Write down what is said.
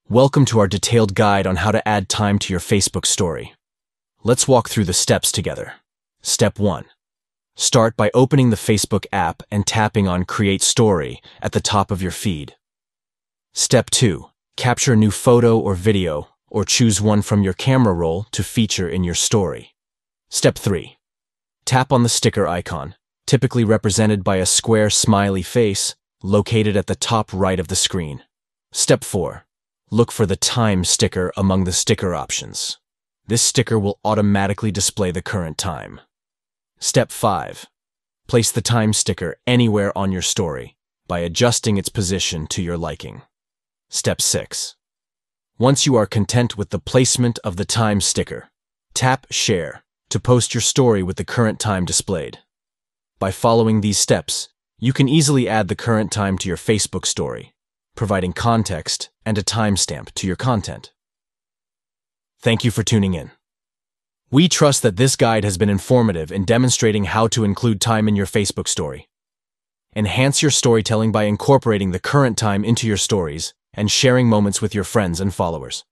Welcome to our detailed guide on how to add time to your Facebook story. Let's walk through the steps together. Step 1. Start by opening the Facebook app and tapping on Create Story at the top of your feed. Step 2. Capture a new photo or video, or choose one from your camera roll to feature in your story. Step 3. Tap on the sticker icon, typically represented by a square smiley face, located at the top right of the screen. Step 4. Look for the time sticker among the sticker options. This sticker will automatically display the current time. Step 5. Place the time sticker anywhere on your story by adjusting its position to your liking. Step 6. Once you are content with the placement of the time sticker, tap Share to post your story with the current time displayed. By following these steps, you can easily add the current time to your Facebook story, providing context and a timestamp to your content. Thank you for tuning in. We trust that this guide has been informative in demonstrating how to include time in your Facebook story. Enhance your storytelling by incorporating the current time into your stories and sharing moments with your friends and followers.